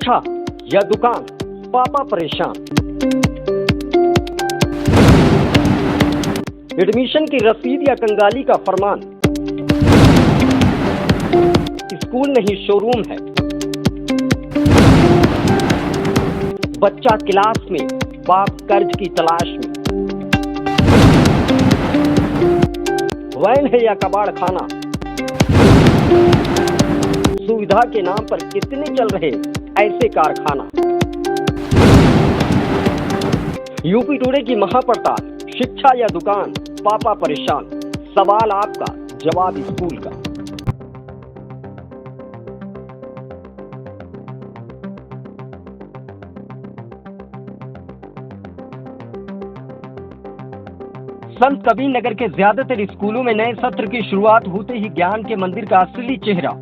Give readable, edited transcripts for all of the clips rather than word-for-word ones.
शिक्षा या दुकान, पापा परेशान। एडमिशन की रसीद या कंगाली का फरमान, स्कूल नहीं शोरूम है। बच्चा क्लास में, बाप कर्ज की तलाश में। वैन है या कबाड़ खाना, सुविधा के नाम पर कितने चल रहे ऐसे कारखाना। यूपी टुडे की महापड़ताल, शिक्षा या दुकान, पापा परेशान। सवाल आपका, जवाब स्कूल का। संत कबीरनगर के ज्यादातर स्कूलों में नए सत्र की शुरुआत होते ही ज्ञान के मंदिर का असली चेहरा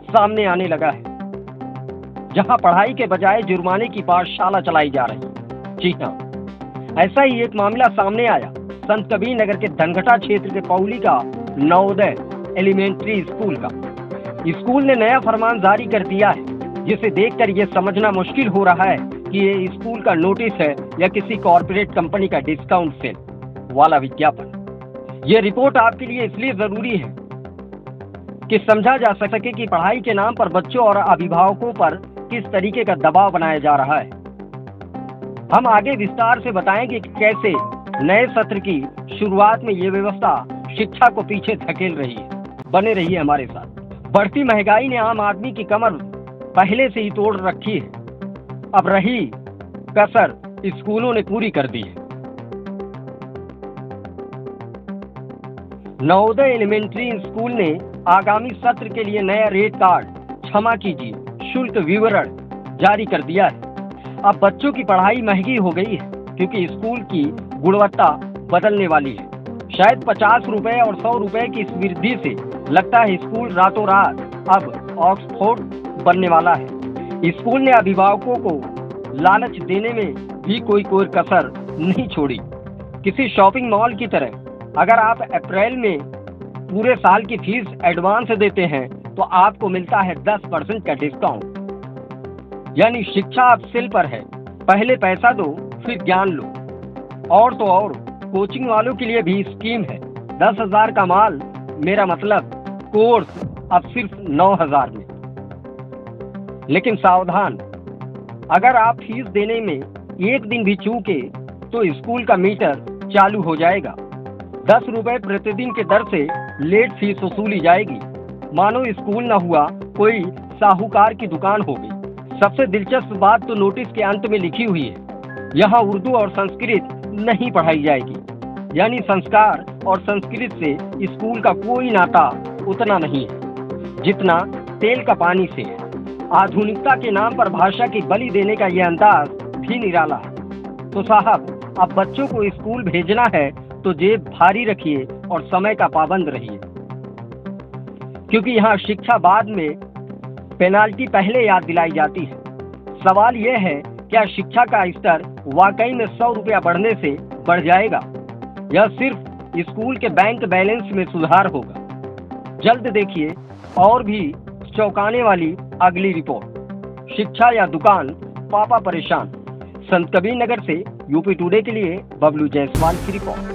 सामने आने लगा है, जहां पढ़ाई के बजाय जुर्माने की पाठशाला चलाई जा रही है। जी हाँ, ऐसा ही एक मामला सामने आया संत कबीरनगर के धनघटा क्षेत्र के पौली का नवोदय एलिमेंट्री स्कूल का। स्कूल ने नया फरमान जारी कर दिया है, जिसे देखकर यह समझना मुश्किल हो रहा है कि ये स्कूल का नोटिस है या किसी कॉर्पोरेट कंपनी का डिस्काउंट सेल वाला विज्ञापन। यह रिपोर्ट आपके लिए इसलिए जरूरी है कि समझा जा सके कि पढ़ाई के नाम पर बच्चों और अभिभावकों पर किस तरीके का दबाव बनाया जा रहा है। हम आगे विस्तार से बताएंगे कि कैसे नए सत्र की शुरुआत में ये व्यवस्था शिक्षा को पीछे धकेल रही है। बने रहिए हमारे साथ। बढ़ती महंगाई ने आम आदमी की कमर पहले से ही तोड़ रखी है। अब रही कसर स्कूलों ने पूरी कर दी है। नवोदय एलिमेंट्री स्कूल ने आगामी सत्र के लिए नया रेट कार्ड, क्षमा कीजिए शुल्क विवरण जारी कर दिया है। अब बच्चों की पढ़ाई महंगी हो गई है, क्योंकि स्कूल की गुणवत्ता बदलने वाली है। शायद 50 रुपए और 100 रुपए की इस वृद्धि से लगता है स्कूल रातों रात अब ऑक्सफोर्ड बनने वाला है। स्कूल ने अभिभावकों को लालच देने में भी कोई कसर नहीं छोड़ी। किसी शॉपिंग मॉल की तरह अगर आप अप्रैल में पूरे साल की फीस एडवांस देते हैं तो आपको मिलता है 10% का डिस्काउंट। यानी शिक्षा अब सेल पर है, पहले पैसा दो फिर ज्ञान लो। और तो और कोचिंग वालों के लिए भी स्कीम है। 10,000 का माल, मेरा मतलब कोर्स, अब सिर्फ 9,000 में। लेकिन सावधान, अगर आप फीस देने में एक दिन भी चूके तो स्कूल का मीटर चालू हो जाएगा। 10 रुपए प्रतिदिन के दर से लेट फीस वसूली जाएगी। मानो स्कूल न हुआ कोई साहूकार की दुकान होगी। सबसे दिलचस्प बात तो नोटिस के अंत में लिखी हुई है, यहाँ उर्दू और संस्कृत नहीं पढ़ाई जाएगी। यानी संस्कार और संस्कृत से स्कूल का कोई नाता उतना नहीं है जितना तेल का पानी से है। आधुनिकता के नाम पर भाषा की बलि देने का यह अंदाज भी निराला है। तो साहब, अब बच्चों को स्कूल भेजना है तो जेब भारी रखिए और समय का पाबंद रहिए, क्योंकि यहाँ शिक्षा बाद में, पेनाल्टी पहले याद दिलाई जाती है। सवाल यह है, क्या शिक्षा का स्तर वाकई में 100 रुपया बढ़ने से बढ़ जाएगा या सिर्फ स्कूल के बैंक बैलेंस में सुधार होगा? जल्द देखिए और भी चौंकाने वाली अगली रिपोर्ट। शिक्षा या दुकान, पापा परेशान। संत कबीरनगर से यूपी टुडे के लिए बबलू जायसवाल की रिपोर्ट।